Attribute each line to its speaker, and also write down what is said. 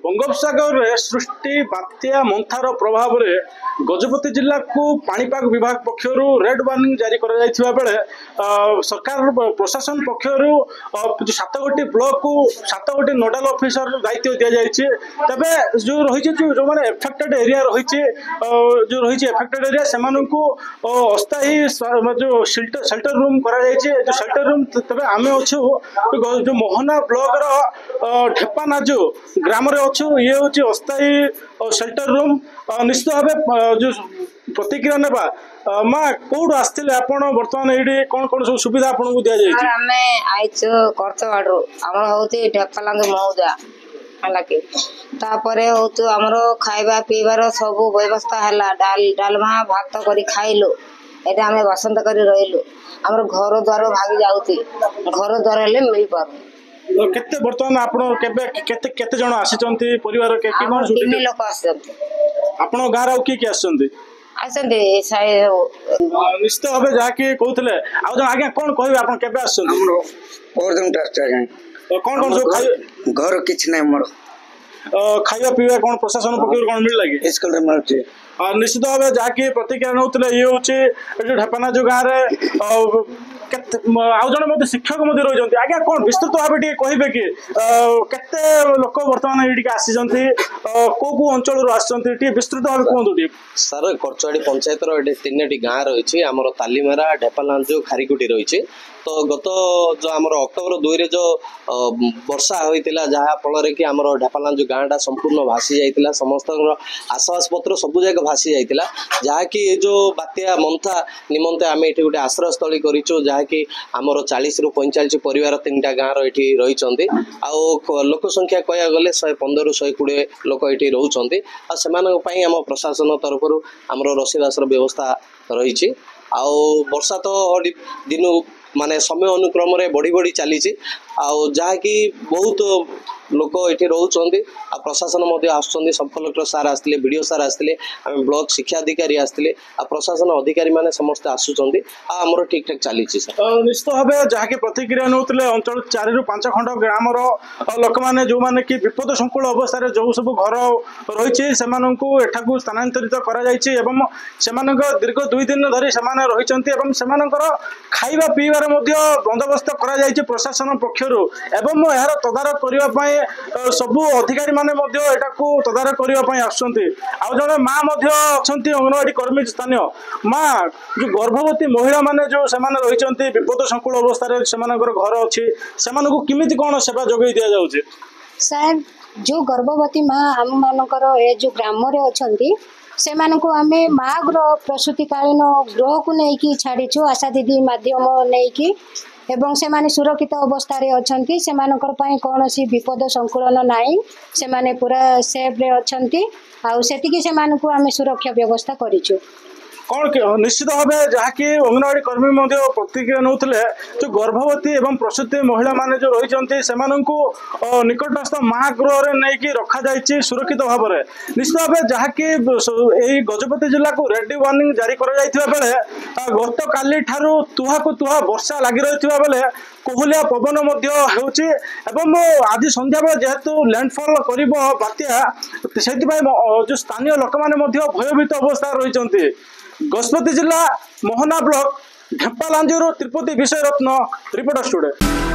Speaker 1: बंगोपसागर सृष्टि बात्या मंथार प्रभाव में गजपति जिला को पाणीपाग विभाग पक्षर रेड वार्निंग जारी कर बेले सरकार प्रशासन पक्षर जो 7 ब्लॉक को 7 नोडाल ऑफिसर दायित्व दि जाए तेरे जो रही जो मैंने एफेक्टेड एरिया रही जो रही एफेक्टेड एरिया से अस्थायी जो शेल्टर रूम कर जो शेल्टर रूम तेज आम अच्छु जो मोहना ब्लॉक ढेपानाजु ग्राम अच्छु ये हूँ अस्थायी शेल्टर रूम निश्चित भाव जो प्रतिक्रिया नेबा माँ कौट आसते बर्तमान ये कौन कौन सब सुविधा आपको दि जाए
Speaker 2: ढेपालांग महुदा है तापर हूँ खाइबा पीबार सब व्यवस्था है डालमा भात कर खाइलु ये आम बसंत कर रही आम घर द्वार भागी जाऊँगी घर द्वार हेल्ले मिल पार
Speaker 1: केते बर्तमान आपण केबे केते केते जण आसीचंती परिवार के कि कोन
Speaker 2: तीन लोक आछंती
Speaker 1: आपण गार आउ की आछंती
Speaker 2: आछंती साय
Speaker 1: निश्चित भाबे जा कि कहउतले आ जण आगे कोन कहबे आपण केबे आछंती
Speaker 3: हमरो और दिन टेस्ट है
Speaker 1: कोन कोन सब खाइ
Speaker 3: घर किछ नै मोर
Speaker 1: खाइबा पीबा कोन प्रशासन पक्षर कोन मिल लागे
Speaker 3: स्कूल रे मिलते
Speaker 1: निश्चित भाव जहाँकि प्रतिक्रिया नौले ये हूँ ढेपाना जो गाँव आउ जन शिक्षक रही आज्ञा कौन विस्तृत भाव कहे कि केते लोक बर्तमान ये आसी कौ अंचल आसी विस्तृत भाव कहतु
Speaker 4: सर करचुआड़ी पंचायत ये 3टी गाँ रही आमर तालीमेरा ढेपालांजु खारिकुटी रही तो गत जो आमर अक्टोबर 2 रे जो वर्षा होता जहाँ फल कि आमर ढेपालांजु गाँटा संपूर्ण भासी जाता समस्त आसवास पत्र सबू जगह भासी जाता जहाँकि जो बात्या मंथा निमंते आम ये गोटे आश्रयस्थली करूँ जहाँकि आमर 40 ରୁ 45 परिवार 3टा गाँव ये रही लोक संख्या कह गले 115 ରୁ 120 लोक ये रोचे आम प्रशासन तरफ आमर रोषेईबास व्यवस्था रही वर्षा तो दिन माने समय अनुक्रम रे बढ़ी बढ़ी चली जहाँकि बहुत लोक ये रोचे प्रशासन आसुँच सब कलेक्टर सार आसते बीडीओ सार आसते आम ब्लॉक शिक्षा अधिकारी आसते प्रशासन अधिकारी माने समस्ते आसुँच आमर ठीक ठाक चली
Speaker 1: निश्चित भाव जहाँकि प्रतिक्रिया नौते अंचल 4 ରୁ 5 खंड ग्राम लोक मैंने जो मैंने कि विपद संकुल अवस्था जो सब घर रही एठाकू स्थानांतरित कर दीर्घ 2 दिन धरी रही खाइबा पीबार बंदोबस्त कर प्रशासन पक्षर एवं यार तदारख करने सबू अधिकारी माने तदारख करने आउ जड़े माँ अंगनवाड़ी कर्मी स्थानीय माँ जो गर्भवती महिला माने जो रही विपद संकुल अवस्था से घर अच्छी से किमिति कौन सेवा जोगे दि जाउछे
Speaker 5: सर जो गर्भवती माँ आम मानकर ए जो ग्राम अच्छी से आम माँ गृह प्रसूतिकालीन गृह को लेकिन छाड़ीचु आशा दीदी माध्यम नहीं एवं से माने सुरक्षित अवस्था अच्छी से कौन विपद संकुलन नाई से पूरा सेफ रे अच्छी आती से आम सुरक्षा व्यवस्था करूँ
Speaker 1: कौन निश्चित भाव जहाँकि अंगनवाड़ी कर्मी प्रतिक्रिया नौते जो गर्भवती एवं प्रसूति महिला माने जो रही से निकटस्थ माँ गृह नहीं रखा जाइए सुरक्षित भाव में निश्चित भाव जहाँकि यही गजपति जिला को रेड वार्निंग जारी कर बेले गत काली ठारू तुहा को तुहा वर्षा लगी रही बेले कोहलिया पवन आज संध्या बेले जेहेतु लैंडफॉल कर बात्या से जो स्थानीय लोक मैंने भयभीत अवस्था रही गजपति जिला मोहना ब्लॉक ढेपालांजु तिरुपति विषय रत्न रिपोर्टर स्टूडियो।